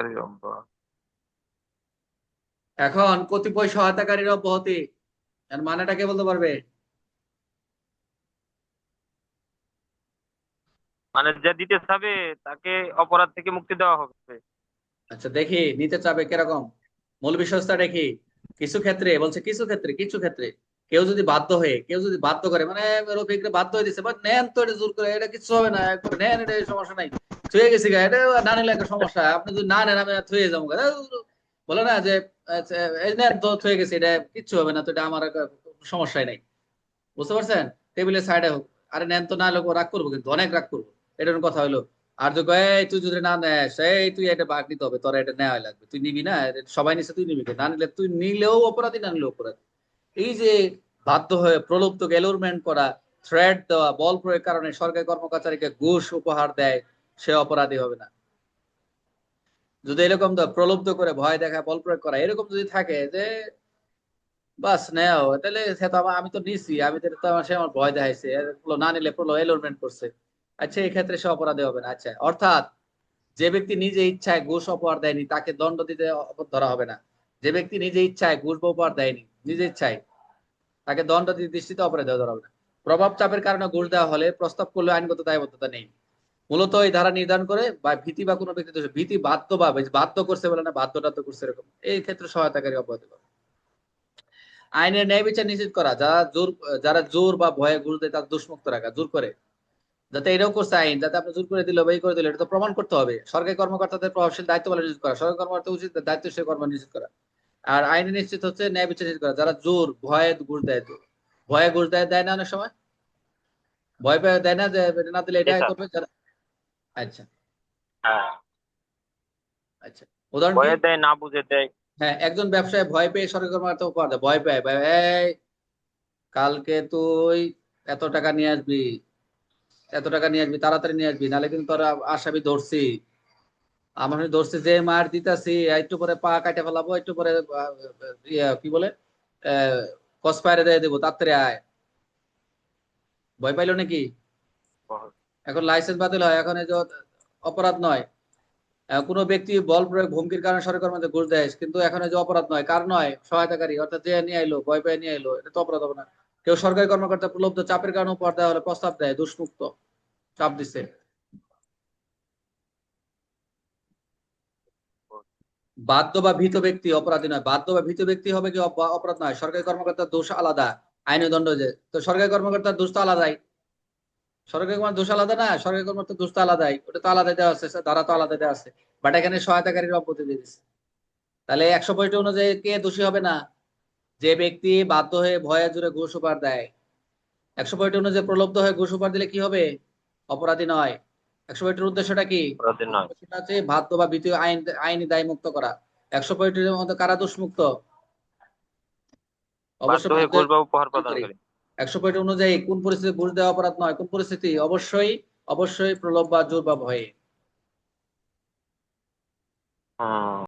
সহায়তাকারীর অব্যাহতি। এখন কতিপয় সহায়তাকারীর অব্যাহতি, এর মানেটা কে বলতে পারবে? মানে যে দিতে চাবে তাকে অপরাধ থেকে মুক্তি দেওয়া হবে। আচ্ছা দেখি নিতে চাবে কিরকম। মূল বিষয়টা দেখি। কিছু ক্ষেত্রে বলছে, কিছু ক্ষেত্রে কেউ যদি বাধ্য করে, মানে রফিকরে বাধ্য হয়ে দিছে, বাট নেন তো, এটা জোর করে এটা কিছু হবে না, একবার নেন, এটা সমস্যা নাই, থুয়ে গেছি গা, এটা না নিলে একটা সমস্যা, আপনি যদি না নেন আমি থুয়ে যাবো গা। বলে না যে আচ্ছা, এই নেন তো, থুয়ে গেছি, এটা কিচ্ছু হবে না, তো এটা আমার একটা সমস্যাই নাই। বুঝতে পারছেন? টেবিলের সাইডে হোক, আরে নেন তো, না লোক রাগ করবো, কিন্তু অনেক রাগ করবো। এটার কথা হইলো। আর যদি কয়, এই তুই যদি না নেস, এই তুই এটা বাদ নিতে হবে, তোর এটা নেওয়া লাগবে, তুই নিবি না, এটা সবাই নিছে তুই নিবি না, নিলে তুই নিলেও অপরাধী, না নিলেও অপরাধী। এই যে বাধ্য হয়ে প্রলোভকে এলোরমেন্ট করা, থ্রেট দেওয়া, বল প্রয়োগের কারণে সরকারি কর্মকর্তাকে ঘুষ উপহার দেয়, সে অপরাধী হবে না। যদি এরকম প্রলুব্ধ করে, ভয় দেখা, বল প্রয়োগ করা, এরকম যদি থাকে যে বাস নেও, তাহলে সে তো আমি তো নিছি, আমি তো সে আমার ভয় দেখাইছে, না নিলে এলোরমেন্ট করছে, আচ্ছা এই ক্ষেত্রে সে অপরাধী হবে না। আচ্ছা, অর্থাৎ যে ব্যক্তি নিজে ইচ্ছায় ঘুষ উপহার দেয়নি তাকে দণ্ড দিতে ধরা হবে না। যে ব্যক্তি নিজে ইচ্ছায় ঘুষ বা উপহার দেয়নি, নিজে ইচ্ছায়, তাকে দণ্ড দিতে দৃষ্টিতে অপরাধী ধরা হবে না। প্রভাব চাপের কারণে ঘুষ দেওয়া হলে প্রস্তাব করলে আইনগত দায়বদ্ধতা নেই। মূলত এই ধারা নির্ধারণ করে, বা ভীতি বা কোনো ব্যক্তি ভীতি বাধ্য বা বাধ্য করছে বলে না, বাধ্যটাধ্য করছে, এরকম এই ক্ষেত্রে সহায়তাকারী অব্যাহতি পাবে। আইনের ন্যায় বিচার নিশ্চিত করা, যারা জোর বা ভয়ে ঘুষ দেয় তাদের দোষমুক্ত রাখা, জোর করে, যাতে এটাও করছে আইন, যাতে আপনি জোর করে দিল বা এই করে দিল, এটা তো প্রমাণ করতে হবে। সরকারি কর্মকর্তাদের প্রভাবশীল দায়িত্ব বলে নিশ্চিত করা, সরকারি কর্মকর্তা উচিত দায়িত্বশীল কর্ম নিশ্চিত করা। আর আইনে নিশ্চিত হচ্ছে ন্যায় বিচার নিশ্চিত করা, যারা জোর ভয়ে ঘুষ দেয়, তো ভয়ে ঘুষ দেয়, দেয় না অনেক সময়, ভয় পেয়ে দেয় না, যে এটা না দিলে জি এটা স্যার। করবে যারা। আচ্ছা। হ্যাঁ, আচ্ছা, উদাহরণ কি? ভয়ে দেয়, না বুঝে দেয়। হ্যাঁ, একজন ব্যবসায়ী ভয় পেয়ে সরকারি কর্মকর্তা উপহার দেয়, ভয় পায়, এই কালকে তুই এত টাকা নিয়ে আসবি, এত টাকা নিয়ে আসবি, তাড়াতাড়ি নিয়ে আসবি, নাহলে কিন্তু তোরা আসামি ধরছি, আমার ধরছি, যে মার দিতাছি, একটু পরে পা কাটে ফেলাবো, একটু পরে কি বলে কসফায়ারে দিয়ে দেবো, তাড়াতাড়ি আয়। ভয় পাইলো নাকি? এখন লাইসেন্স বাতিল হয়, এখন এই যে অপরাধ নয়। কোনো ব্যক্তি বল প্রয়োগ হুমকির কারণে সরকারি কর্মকর্তা ঘুষ দেয়, কিন্তু এখন এই যে অপরাধ নয়, কার নয়, সহায়তাকারী, অর্থাৎ যে নিয়ে আইলো, ভয় পেয়ে নিয়ে আইলো, এটা তো অপরাধ হবে না। কেউ সরকারি কর্মকর্তা প্রলব্ধ চাপের কারণে উপহার দেওয়া হলে প্রস্তাব দেয়, দুষ্মুক্ত, চাপ দিচ্ছে। বাধ্য বা ভীত ব্যক্তি অপরাধী নয়, বাধ্য বা ভীত ব্যক্তি হবে কি অপরাধ নয়। সরকারি কর্মকর্তার দোষ আলাদা, আইনের দণ্ড যে, তো সরকারি কর্মকর্তার দোষ তো আলাদাই। সরকারি কর্মকর্তার দোষ আলাদা না, সরকারি কর্মকর্তার দোষ তো আলাদাই, ওটা তো আলাদা দেওয়া আছে, ধারা তো আলাদা দেওয়া আছে। বাট এখানে সহায়তাকারীর অব্যাহতি দিয়ে দিচ্ছে। তাহলে 165 অনুযায়ী কে দোষী হবে না? যে ব্যক্তি বাধ্য হয়ে ভয়ে জুড়ে ঘুষ উপহার দেয়। 165 অনুযায়ী প্রলব্ধ হয়ে ঘুষ উপহার দিলে কি হবে? অপরাধী নয়। 165 উদ্দেশ্যটা কি? অপরাধী নয়। উদ্দেশ্যটা হচ্ছে বাধ্য বা ভীতি আইনি দায় মুক্ত করা। 165 মধ্যে কারা দোষ মুক্ত? বাধ্য অবশ্যই হয়ে বাধ্য ঘুষ হয়ে বা উপহার করি। প্রদানকারী। 165 অনুযায়ী কোন পরিস্থিতি ঘুষ দেওয়া অপরাধ নয়, কোন পরিস্থিতি? অবশ্যই, অবশ্যই প্রলোভ বা জোর বা ভয়ে। হুম।